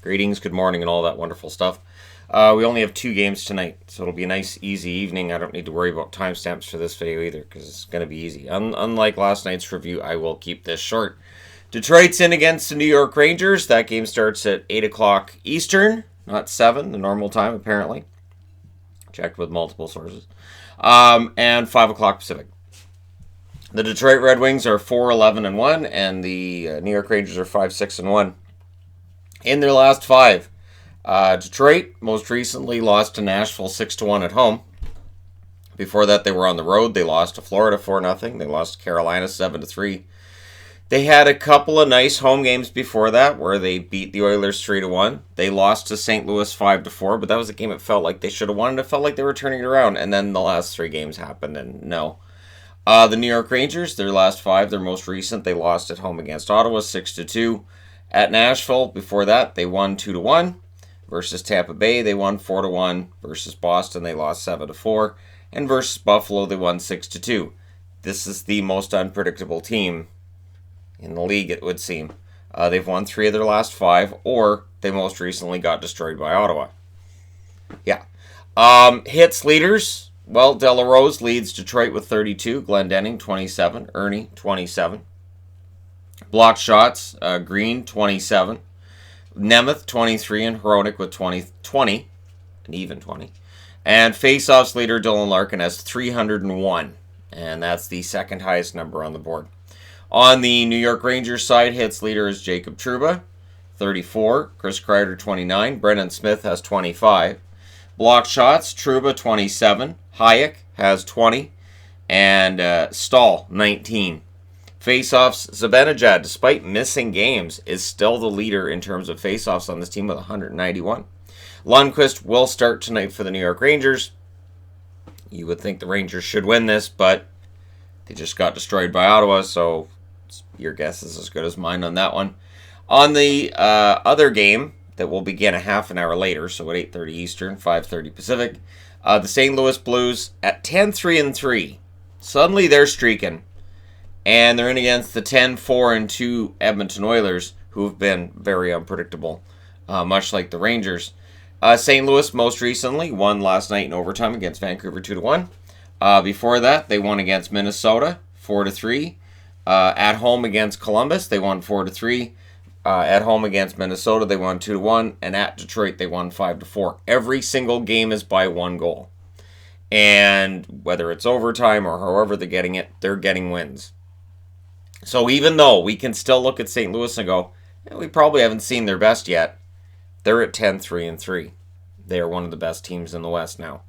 Greetings, good morning, and all that wonderful stuff. We only have 2 games tonight, so it'll be a nice, easy evening. I don't need to worry about timestamps for this video either, because it's going to be easy. Unlike last night's review, I will keep this short. Detroit's in against the New York Rangers. That game starts at 8 o'clock Eastern, not 7, the normal time, apparently. Checked with multiple sources. And 5 o'clock Pacific. The Detroit Red Wings are 4-11-1, and the New York Rangers are 5-6-1. In their last 5, Detroit most recently lost to Nashville 6-1 at home. Before that, they were on the road. They lost to Florida 4-0. They lost to Carolina 7-3. They had a couple of nice home games before that where they beat the Oilers 3-1. They lost to St. Louis 5-4, but that was a game it felt like they should have won, and it felt like they were turning it around. And then the last 3 games happened, and no. The New York Rangers, their last 5, their most recent, they lost at home against Ottawa 6-2. At Nashville, before that, they won 2-1. Versus Tampa Bay, they won 4-1. Versus Boston, they lost 7-4. And versus Buffalo, they won 6-2. This is the most unpredictable team in the league, it would seem. They've won 3 of their last 5, or they most recently got destroyed by Ottawa. Yeah. Hits leaders. Well, De La Rose leads Detroit with 32. Glendening, 27. Ernie, 27. Block shots, Green, 27. Nemeth, 23. And Hronik with 20. An even 20. And faceoffs leader Dylan Larkin has 301. And that's the second highest number on the board. On the New York Rangers side, hits leader is Jacob Trouba, 34. Chris Kreider, 29. Brendan Smith has 25. Block shots, Trouba, 27. Hayek has 20. And Stahl, 19. Faceoffs, Zibanejad, despite missing games, is still the leader in terms of faceoffs on this team with 191. Lundqvist will start tonight for the New York Rangers. You would think the Rangers should win this, but they just got destroyed by Ottawa, so your guess is as good as mine on that one. On the other game that will begin a half an hour later, so at 8:30 Eastern, 5:30 Pacific, the St. Louis Blues at 10-3-3. Suddenly they're streaking. And they're in against the 10-4-2 Edmonton Oilers, who have been very unpredictable, much like the Rangers. St. Louis most recently won last night in overtime against Vancouver 2-1. Before that, they won against Minnesota 4-3. At home against Columbus, they won 4-3. At home against Minnesota, they won 2-1. And at Detroit, they won 5-4. Every single game is by 1 goal. And whether it's overtime or however they're getting it, they're getting wins. So even though we can still look at St. Louis and go, we probably haven't seen their best yet, they're at 10-3-3. They are one of the best teams in the West now.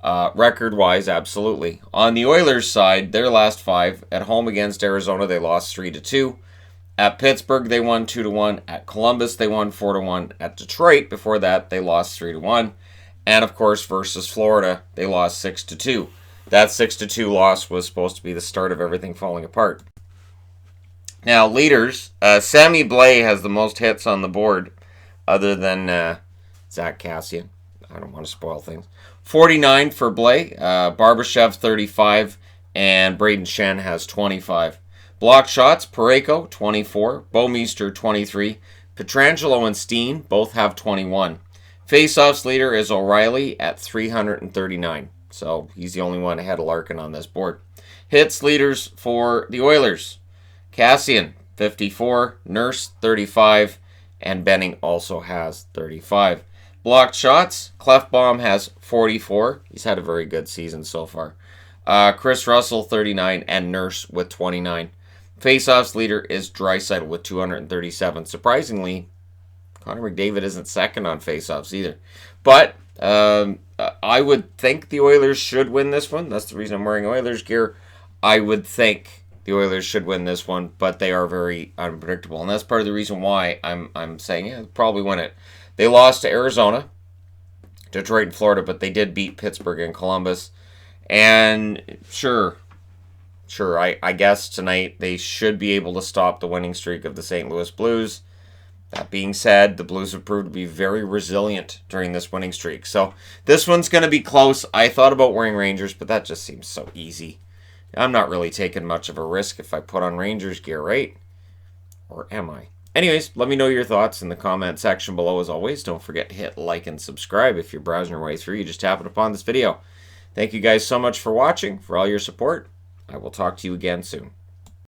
Record-wise, absolutely. On the Oilers side, their last 5, at home against Arizona, they lost 3-2. At Pittsburgh, they won 2-1. At Columbus, they won 4-1. At Detroit, before that, they lost 3-1. And, of course, versus Florida, they lost 6-2. That 6-2 loss was supposed to be the start of everything falling apart. Now, leaders, Sammy Blais has the most hits on the board, other than Zach Kassian. I don't want to spoil things. 49 for Blais, Barbashev 35, and Braden Shen has 25. Block shots, Parayko 24, Bouwmeester 23, Pietrangelo and Steen both have 21. Faceoffs leader is O'Reilly at 339, so he's the only one ahead of Larkin on this board. Hits leaders for the Oilers. Kassian, 54, Nurse, 35, and Benning also has 35. Blocked shots, Clefbaum has 44. He's had a very good season so far. Chris Russell, 39, and Nurse with 29. Faceoffs leader is Draisaitl with 237. Surprisingly, Connor McDavid isn't second on faceoffs either. But I would think the Oilers should win this one. That's the reason I'm wearing Oilers gear. I would think the Oilers should win this one, but they are very unpredictable. And that's part of the reason why I'm saying, they'll probably win it. They lost to Arizona, Detroit, and Florida, but they did beat Pittsburgh and Columbus. And sure, I guess tonight they should be able to stop the winning streak of the St. Louis Blues. That being said, the Blues have proved to be very resilient during this winning streak. So this one's going to be close. I thought about wearing Rangers, but that just seems so easy. I'm not really taking much of a risk if I put on Rangers gear, right? Or am I? Anyways, let me know your thoughts in the comment section below as always. Don't forget to hit like and subscribe if you're browsing your way through. You just happened upon this video. Thank you guys so much for watching, for all your support. I will talk to you again soon.